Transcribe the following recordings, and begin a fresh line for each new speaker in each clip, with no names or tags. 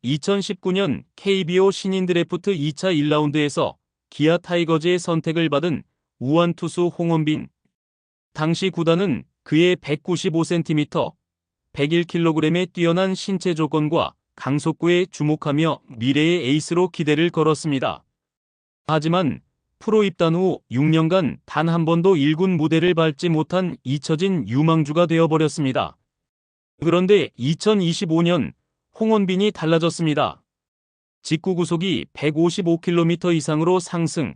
2019년 KBO 신인 드래프트 2차 1라운드에서 기아 타이거즈의 선택을 받은 우완 투수 홍원빈. 당시 구단은 그의 195cm, 101kg의 뛰어난 신체 조건과 강속구에 주목하며 미래의 에이스로 기대를 걸었습니다. 하지만 프로 입단 후 6년간 단 한 번도 1군 무대를 밟지 못한 잊혀진 유망주가 되어버렸습니다. 그런데 2025년 홍원빈이 달라졌습니다. 직구 구속이 155km 이상으로 상승,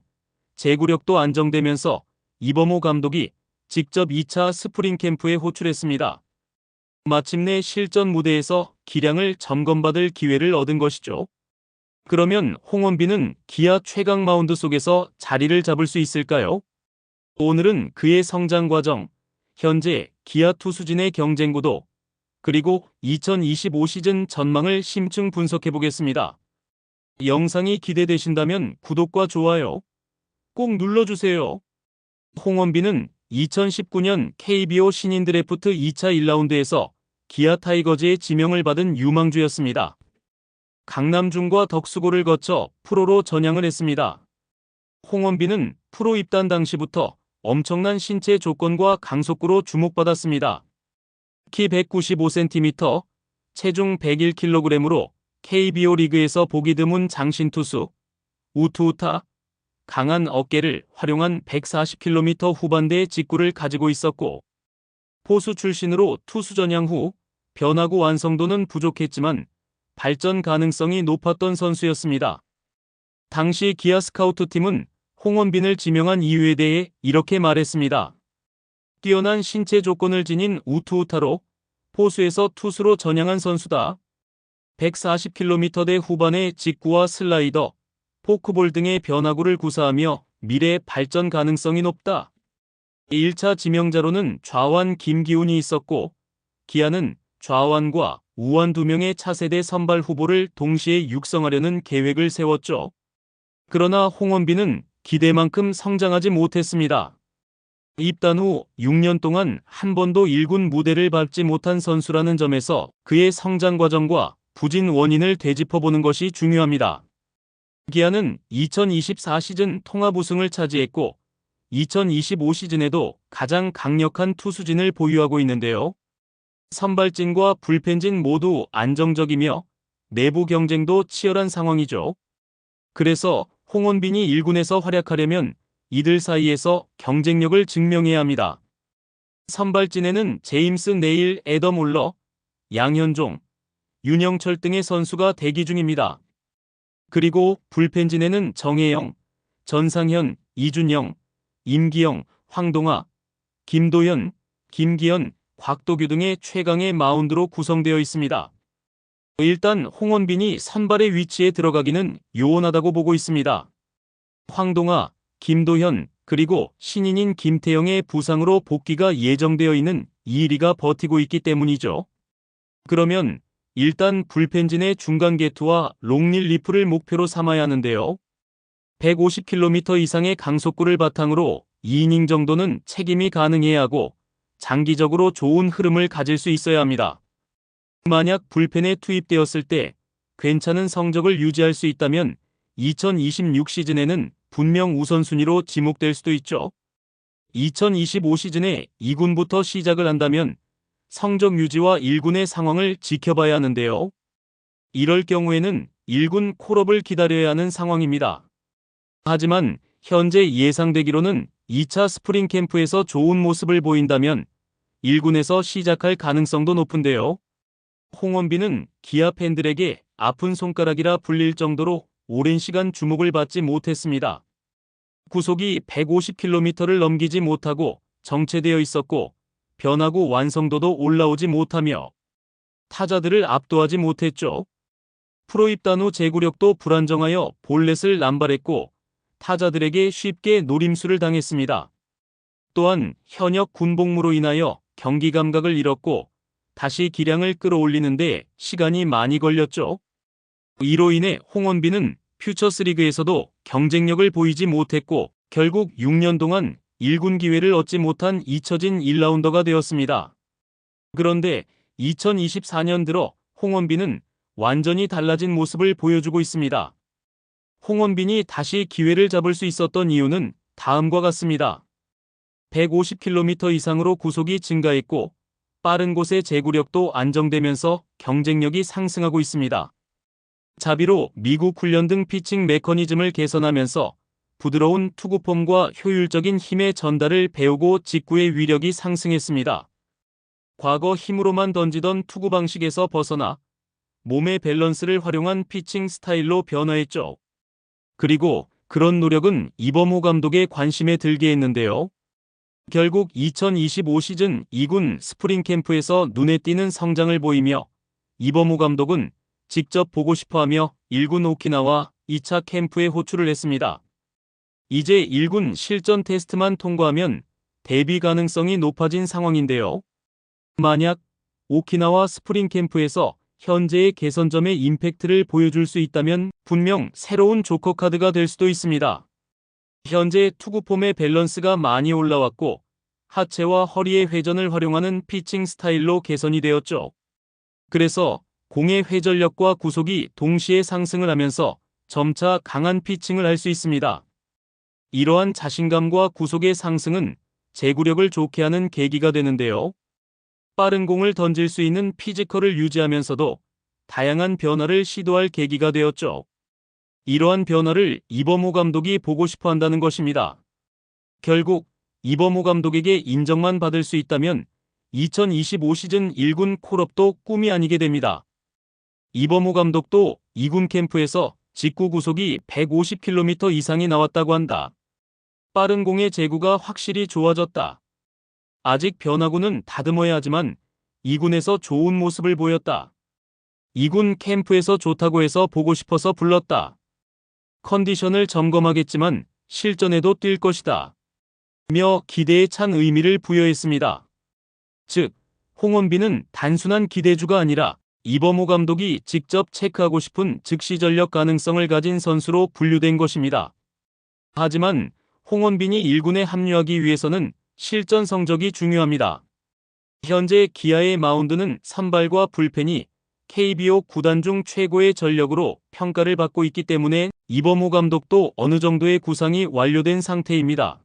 제구력도 안정되면서 이범호 감독이 직접 2차 스프링 캠프에 호출했습니다. 마침내 실전 무대에서 기량을 점검받을 기회를 얻은 것이죠. 그러면 홍원빈은 기아 최강 마운드 속에서 자리를 잡을 수 있을까요? 오늘은 그의 성장 과정, 현재 기아 투수진의 경쟁 구도, 그리고 2025 시즌 전망을 심층 분석해 보겠습니다. 영상이 기대되신다면 구독과 좋아요 꼭 눌러주세요. 홍원빈은 2019년 KBO 신인 드래프트 2차 1라운드에서 기아 타이거즈의 지명을 받은 유망주였습니다. 강남중과 덕수고를 거쳐 프로로 전향을 했습니다. 홍원빈은 프로 입단 당시부터 엄청난 신체 조건과 강속구로 주목받았습니다. 키 195cm, 체중 101kg으로 KBO 리그에서 보기 드문 장신 투수, 우투우타, 강한 어깨를 활용한 140km 후반대의 직구를 가지고 있었고, 포수 출신으로 투수 전향 후 변화구 완성도는 부족했지만 발전 가능성이 높았던 선수였습니다. 당시 기아 스카우트팀은 홍원빈을 지명한 이유에 대해 이렇게 말했습니다. 뛰어난 신체 조건을 지닌 우투우타로 포수에서 투수로 전향한 선수다. 140km대 후반의 직구와 슬라이더, 포크볼 등의 변화구를 구사하며 미래 발전 가능성이 높다. 1차 지명자로는 좌완 김기훈이 있었고, 기아는 좌완과 우완 2명의 차세대 선발 후보를 동시에 육성하려는 계획을 세웠죠. 그러나 홍원빈은 기대만큼 성장하지 못했습니다. 입단 후 6년 동안 한 번도 1군 무대를 밟지 못한 선수라는 점에서 그의 성장 과정과 부진 원인을 되짚어보는 것이 중요합니다. 기아는 2024 시즌 통합 우승을 차지했고 2025 시즌에도 가장 강력한 투수진을 보유하고 있는데요. 선발진과 불펜진 모두 안정적이며 내부 경쟁도 치열한 상황이죠. 그래서 홍원빈이 1군에서 활약하려면 이들 사이에서 경쟁력을 증명해야 합니다. 선발진에는 제임스 네일, 애덤 울러, 양현종, 윤영철 등의 선수가 대기 중입니다. 그리고 불펜진에는 정혜영, 전상현, 이준영, 임기영, 황동아, 김도현, 김기현, 곽도규 등의 최강의 마운드로 구성되어 있습니다. 일단 홍원빈이 선발의 위치에 들어가기는 요원하다고 보고 있습니다. 황동아, 김도현, 그리고 신인인 김태형의 부상으로 복귀가 예정되어 있는 이일이가 버티고 있기 때문이죠. 그러면 일단 불펜진의 중간 개투와 롱릴리프를 목표로 삼아야 하는데요. 150km 이상의 강속구를 바탕으로 2이닝 정도는 책임이 가능해야 하고 장기적으로 좋은 흐름을 가질 수 있어야 합니다. 만약 불펜에 투입되었을 때 괜찮은 성적을 유지할 수 있다면 2026 시즌에는 분명 우선순위로 지목될 수도 있죠. 2025 시즌에 2군부터 시작을 한다면 성적 유지와 1군의 상황을 지켜봐야 하는데요. 이럴 경우에는 1군 콜업을 기다려야 하는 상황입니다. 하지만 현재 예상되기로는 2차 스프링 캠프에서 좋은 모습을 보인다면 1군에서 시작할 가능성도 높은데요. 홍원빈은 기아 팬들에게 아픈 손가락이라 불릴 정도로 오랜 시간 주목을 받지 못했습니다. 구속이 150km를 넘기지 못하고 정체되어 있었고 변화구 완성도도 올라오지 못하며 타자들을 압도하지 못했죠. 프로 입단 후 제구력도 불안정하여 볼넷을 남발했고 타자들에게 쉽게 노림수를 당했습니다. 또한 현역 군복무로 인하여 경기 감각을 잃었고 다시 기량을 끌어올리는데 시간이 많이 걸렸죠. 이로 인해 홍원빈은 퓨처스리그에서도 경쟁력을 보이지 못했고 결국 6년 동안 1군 기회를 얻지 못한 잊혀진 1라운더가 되었습니다. 그런데 2024년 들어 홍원빈은 완전히 달라진 모습을 보여주고 있습니다. 홍원빈이 다시 기회를 잡을 수 있었던 이유는 다음과 같습니다. 150km 이상으로 구속이 증가했고 빠른 곳의 제구력도 안정되면서 경쟁력이 상승하고 있습니다. 자비로 미국 훈련 등 피칭 메커니즘을 개선하면서 부드러운 투구폼과 효율적인 힘의 전달을 배우고 직구의 위력이 상승했습니다. 과거 힘으로만 던지던 투구 방식에서 벗어나 몸의 밸런스를 활용한 피칭 스타일로 변화했죠. 그리고 그런 노력은 이범호 감독의 관심에 들게 했는데요. 결국 2025 시즌 2군 스프링 캠프에서 눈에 띄는 성장을 보이며 이범호 감독은 직접 보고 싶어하며 1군 오키나와 2차 캠프에 호출을 했습니다. 이제 1군 실전 테스트만 통과하면 데뷔 가능성이 높아진 상황인데요. 만약 오키나와 스프링 캠프에서 현재의 개선점의 임팩트를 보여줄 수 있다면 분명 새로운 조커 카드가 될 수도 있습니다. 현재 투구폼의 밸런스가 많이 올라왔고 하체와 허리의 회전을 활용하는 피칭 스타일로 개선이 되었죠. 그래서 공의 회전력과 구속이 동시에 상승을 하면서 점차 강한 피칭을 할 수 있습니다. 이러한 자신감과 구속의 상승은 제구력을 좋게 하는 계기가 되는데요. 빠른 공을 던질 수 있는 피지컬을 유지하면서도 다양한 변화를 시도할 계기가 되었죠. 이러한 변화를 이범호 감독이 보고 싶어 한다는 것입니다. 결국 이범호 감독에게 인정만 받을 수 있다면 2025 시즌 1군 콜업도 꿈이 아니게 됩니다. 이범호 감독도 2군 캠프에서 직구 구속이 150km 이상이 나왔다고 한다. 빠른 공의 제구가 확실히 좋아졌다. 아직 변화구는 다듬어야 하지만 2군에서 좋은 모습을 보였다. 2군 캠프에서 좋다고 해서 보고 싶어서 불렀다. 컨디션을 점검하겠지만 실전에도 뛸 것이다. 며 기대에 찬 의미를 부여했습니다. 즉, 홍원빈은 단순한 기대주가 아니라 이범호 감독이 직접 체크하고 싶은 즉시 전력 가능성을 가진 선수로 분류된 것입니다. 하지만 홍원빈이 1군에 합류하기 위해서는 실전 성적이 중요합니다. 현재 기아의 마운드는 선발과 불펜이 KBO 구단 중 최고의 전력으로 평가를 받고 있기 때문에 이범호 감독도 어느 정도의 구상이 완료된 상태입니다.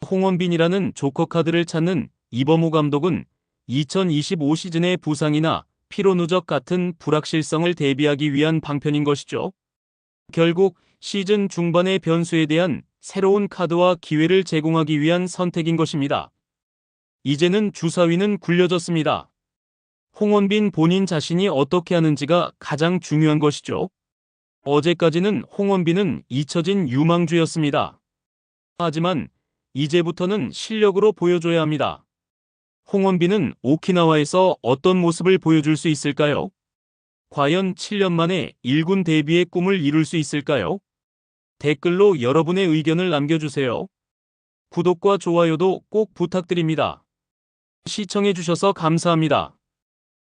홍원빈이라는 조커 카드를 찾는 이범호 감독은 2025 시즌의 부상이나 피로 누적 같은 불확실성을 대비하기 위한 방편인 것이죠. 결국 시즌 중반의 변수에 대한 새로운 카드와 기회를 제공하기 위한 선택인 것입니다. 이제는 주사위는 굴려졌습니다. 홍원빈 본인 자신이 어떻게 하는지가 가장 중요한 것이죠. 어제까지는 홍원빈은 잊혀진 유망주였습니다. 하지만 이제부터는 실력으로 보여줘야 합니다. 홍원빈은 오키나와에서 어떤 모습을 보여줄 수 있을까요? 과연 7년 만에 1군 데뷔의 꿈을 이룰 수 있을까요? 댓글로 여러분의 의견을 남겨주세요. 구독과 좋아요도 꼭 부탁드립니다. 시청해주셔서 감사합니다.